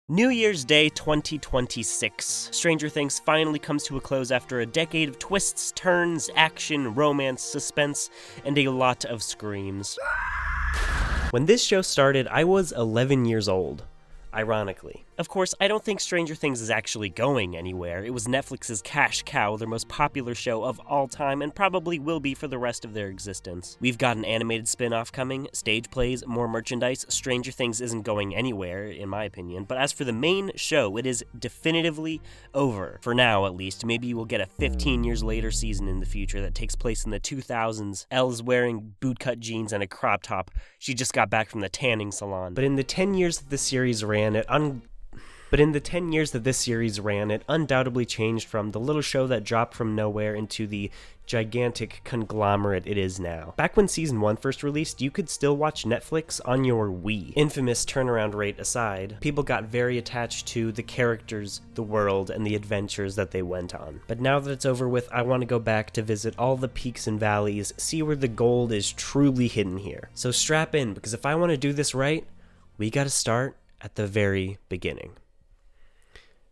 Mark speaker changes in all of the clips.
Speaker 1: New Year's Day 2026. Stranger Things finally comes to a close after a decade of twists, turns, action, romance, suspense, and a lot of screams. When this show started, I was 11 years old. Ironically. Of course, I don't think Stranger Things is actually going anywhere. It was Netflix's cash cow, their most popular show of all time, and probably will be for the rest of their existence. We've got an animated spin-off coming, stage plays, more merchandise. Stranger Things isn't going anywhere, in my opinion. But as for the main show, it is definitively over. For now, at least. Maybe we'll get a 15 years later season in the future that takes place in the 2000s. Elle's wearing bootcut jeans and a crop top. She just got back from the tanning salon. But in the 10 years that the series ran, it undoubtedly changed from the little show that dropped from nowhere into the gigantic conglomerate it is now. Back when Season 1 first released, you could still watch Netflix on your Wii. Infamous turnaround rate aside, people got very attached to the characters, the world, and the adventures that they went on. But now that it's over with, I want to go back to visit all the peaks and valleys, see where the gold is truly hidden here. So strap in, because if I want to do this right, we gotta start at the very beginning.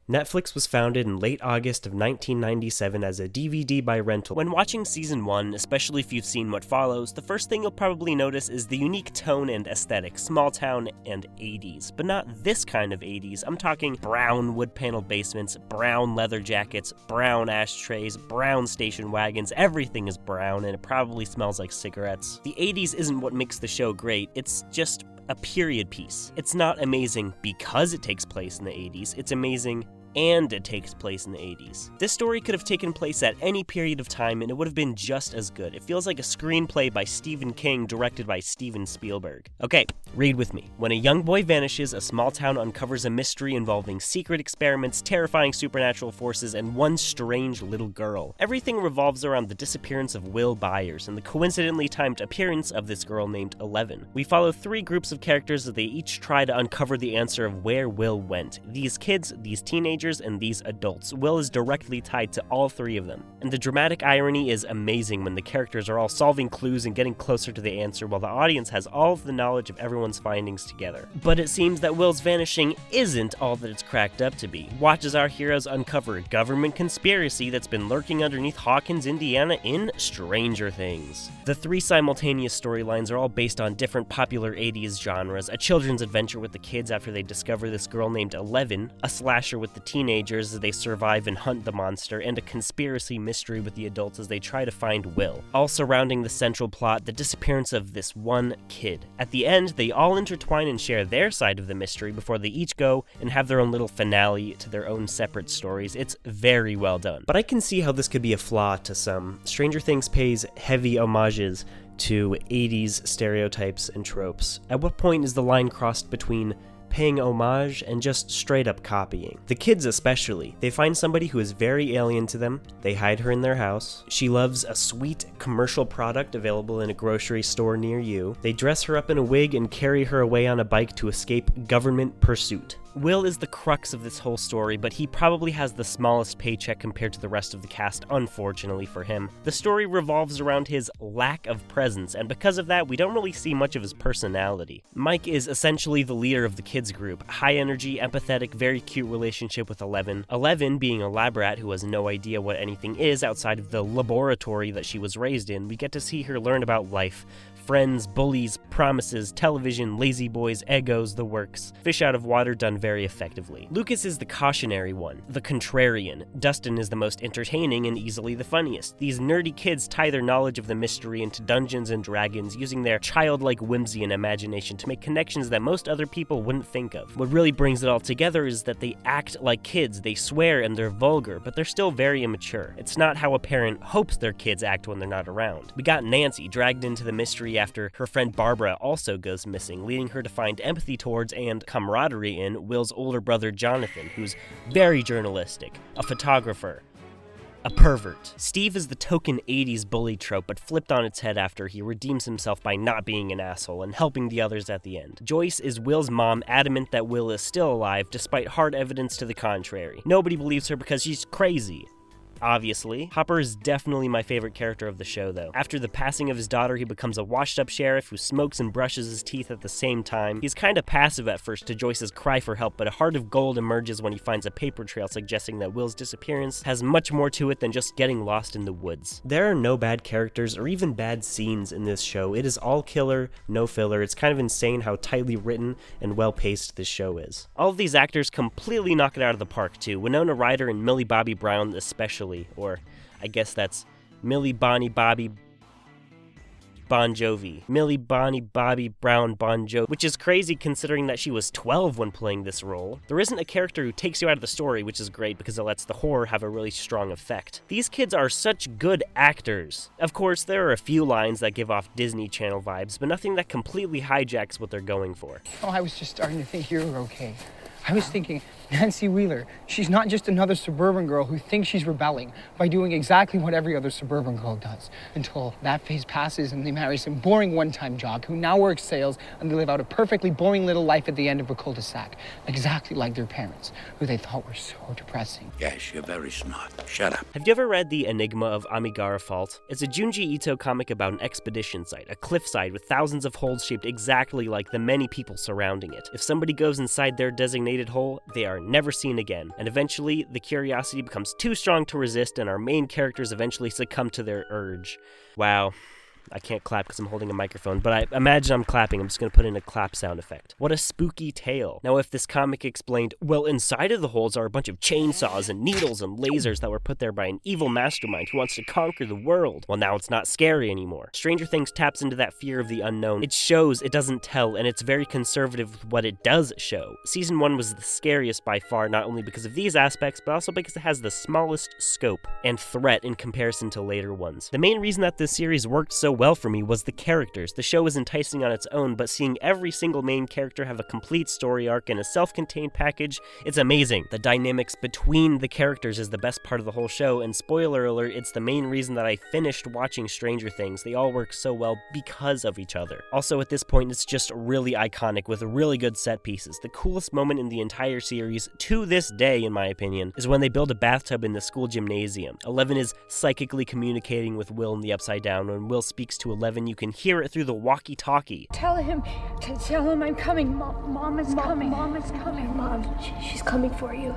Speaker 1: Netflix was founded in late August of 1997 as a DVD by rental. When watching Season 1, especially if you've seen what follows, the first thing you'll probably notice is the unique tone and aesthetic, small town and 80s. But not this kind of 80s, I'm talking brown wood-paneled basements, brown leather jackets, brown ashtrays, brown station wagons, everything is brown and it probably smells like cigarettes. The 80s isn't what makes the show great, it's just a period piece. It's not amazing because it takes place in the 80s, it's amazing and it takes place in the 80s. This story could have taken place at any period of time and it would have been just as good. It feels like a screenplay by Stephen King directed by Steven Spielberg. Okay, read with me. When a young boy vanishes, a small town uncovers a mystery involving secret experiments, terrifying supernatural forces, and one strange little girl. Everything revolves around the disappearance of Will Byers and the coincidentally timed appearance of this girl named Eleven. We follow three groups of characters as they each try to uncover the answer of where Will went. These kids, these teenagers, and these adults. Will is directly tied to all three of them. And the dramatic irony is amazing when the characters are all solving clues and getting closer to the answer while the audience has all of the knowledge of everyone's findings together. But it seems that Will's vanishing isn't all that it's cracked up to be. Watch as our heroes uncover a government conspiracy that's been lurking underneath Hawkins, Indiana in Stranger Things. The three simultaneous storylines are all based on different popular 80s genres, a children's adventure with the kids after they discover this girl named Eleven, a slasher with the teenagers as they survive and hunt the monster, and a conspiracy mystery with the adults as they try to find Will. All surrounding the central plot, the disappearance of this one kid. At the end, they all intertwine and share their side of the mystery before they each go and have their own little finale to their own separate stories. It's very well done. But I can see how this could be a flaw to some. Stranger Things pays heavy homages to 80s stereotypes and tropes. At what point is the line crossed between paying homage and just straight up copying? The kids especially. They find somebody who is very alien to them, they hide her in their house, she loves a sweet commercial product available in a grocery store near you, they dress her up in a wig and carry her away on a bike to escape government pursuit. Will is the crux of this whole story, but he probably has the smallest paycheck compared to the rest of the cast, unfortunately for him. The story revolves around his lack of presence, and because of that, we don't really see much of his personality. Mike is essentially the leader of the kids group, high energy, empathetic, very cute relationship with Eleven. Eleven, being a lab rat who has no idea what anything is outside of the laboratory that she was raised in, we get to see her learn about life, friends, bullies, promises, television, lazy boys, egos, the works. Fish out of water done very effectively. Lucas is the cautionary one, the contrarian. Dustin is the most entertaining and easily the funniest. These nerdy kids tie their knowledge of the mystery into Dungeons and Dragons, using their childlike whimsy and imagination to make connections that most other people wouldn't think of. What really brings it all together is that they act like kids, they swear and they're vulgar, but they're still very immature. It's not how a parent hopes their kids act when they're not around. We got Nancy dragged into the mystery after her friend Barbara also goes missing, leading her to find empathy towards and camaraderie in Will's older brother Jonathan, who's very journalistic, a photographer, a pervert. Steve is the token 80s bully trope, but flipped on its head after he redeems himself by not being an asshole and helping the others at the end. Joyce is Will's mom, adamant that Will is still alive, despite hard evidence to the contrary. Nobody believes her because she's crazy. obviously. Hopper is definitely my favorite character of the show, though. After the passing of his daughter, he becomes a washed-up sheriff who smokes and brushes his teeth at the same time. He's kinda passive at first to Joyce's cry for help, but a heart of gold emerges when he finds a paper trail suggesting that Will's disappearance has much more to it than just getting lost in the woods. There are no bad characters or even bad scenes in this show. It is all killer, no filler. It's kind of insane how tightly written and well-paced this show is. All of these actors completely knock it out of the park, too. Winona Ryder and Millie Bobby Brown especially, or I guess that's Millie Bonnie Bobby Bon Jovi. Millie Bonnie Bobby Brown Bon Jovi, which is crazy considering that she was 12 when playing this role. There isn't a character who takes you out of the story, which is great because it lets the horror have a really strong effect. These kids are such good actors. Of course, there are a few lines that give off Disney Channel vibes, but nothing that completely hijacks what they're going for.
Speaker 2: Oh, I was just starting to think you were okay. I was thinking, Nancy Wheeler, she's not just another suburban girl who thinks she's rebelling by doing exactly what every other suburban girl does, until that phase passes and they marry some boring one-time jock who now works sales and they live out a perfectly boring little life at the end of a cul-de-sac, exactly like their parents, who they thought were so depressing.
Speaker 3: Yes, you're very smart. Shut up.
Speaker 1: Have you ever read The Enigma of Amigara Fault? It's a Junji Ito comic about an expedition site, a cliffside with thousands of holes shaped exactly like the many people surrounding it. If somebody goes inside their designated hole, they are never seen again, and eventually the curiosity becomes too strong to resist and our main characters eventually succumb to their urge. Wow. I can't clap because I'm holding a microphone, but I imagine I'm clapping. I'm just going to put in a clap sound effect. What a spooky tale. Now, if this comic explained, well, inside of the holes are a bunch of chainsaws and needles and lasers that were put there by an evil mastermind who wants to conquer the world, well, now it's not scary anymore. Stranger Things taps into that fear of the unknown. It shows, it doesn't tell, and it's very conservative with what it does show. Season 1 was the scariest by far, not only because of these aspects, but also because it has the smallest scope and threat in comparison to later ones. The main reason that this series worked so well for me was the characters. The show was enticing on its own, but seeing every single main character have a complete story arc in a self-contained package, it's amazing. The dynamics between the characters is the best part of the whole show, and spoiler alert, it's the main reason that I finished watching Stranger Things. They all work so well because of each other. Also, at this point, it's just really iconic with really good set pieces. The coolest moment in the entire series, to this day in my opinion, is when they build a bathtub in the school gymnasium. Eleven is psychically communicating with Will in the Upside Down. When Will speaks to Eleven, you can hear it through the walkie-talkie.
Speaker 4: Tell him I'm coming. Mom is coming. Mom is coming.
Speaker 5: Mom, she's coming for you.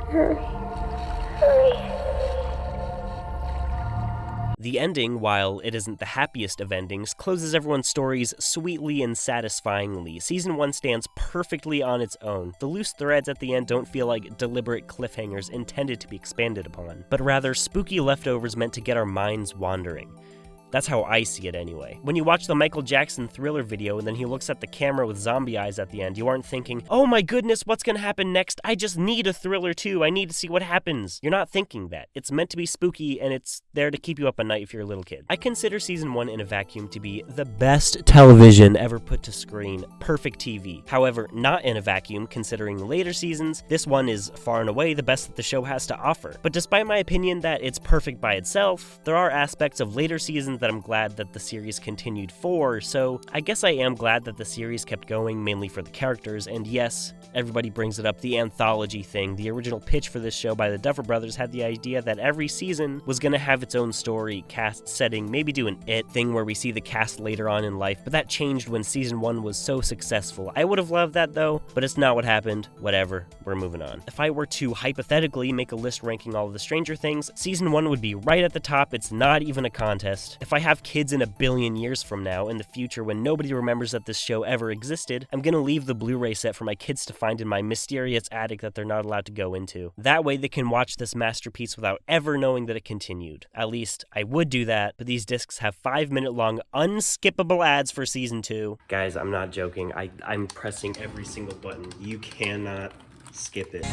Speaker 5: Hurry.
Speaker 1: The ending, while it isn't the happiest of endings, closes everyone's stories sweetly and satisfyingly. Season 1 stands perfectly on its own. The loose threads at the end don't feel like deliberate cliffhangers intended to be expanded upon, but rather spooky leftovers meant to get our minds wandering. That's how I see it anyway. When you watch the Michael Jackson Thriller video and then he looks at the camera with zombie eyes at the end, you aren't thinking, oh my goodness, what's gonna happen next? I just need a thriller too. I need to see what happens. You're not thinking that. It's meant to be spooky and it's there to keep you up at night if you're a little kid. I consider season 1 in a vacuum to be the best television ever put to screen. Perfect TV. However, not in a vacuum considering later seasons. This one is far and away the best that the show has to offer. But despite my opinion that it's perfect by itself, there are aspects of later seasons that I'm glad that the series continued for, so I guess I am glad that the series kept going mainly for the characters, and yes, everybody brings it up, the anthology thing. The original pitch for this show by the Duffer Brothers had the idea that every season was gonna have its own story, cast, setting, maybe do an It thing where we see the cast later on in life, but that changed when season 1 was so successful. I would have loved that though, but it's not what happened. Whatever, we're moving on. If I were to hypothetically make a list ranking all of the Stranger Things, season 1 would be right at the top. It's not even a contest. If I have kids in a billion years from now, in the future when nobody remembers that this show ever existed, I'm gonna leave the Blu-ray set for my kids to find in my mysterious attic that they're not allowed to go into. That way they can watch this masterpiece without ever knowing that it continued. At least, I would do that, but these discs have 5-minute long unskippable ads for season 2. Guys, I'm not joking. I'm pressing every single button. You cannot skip it.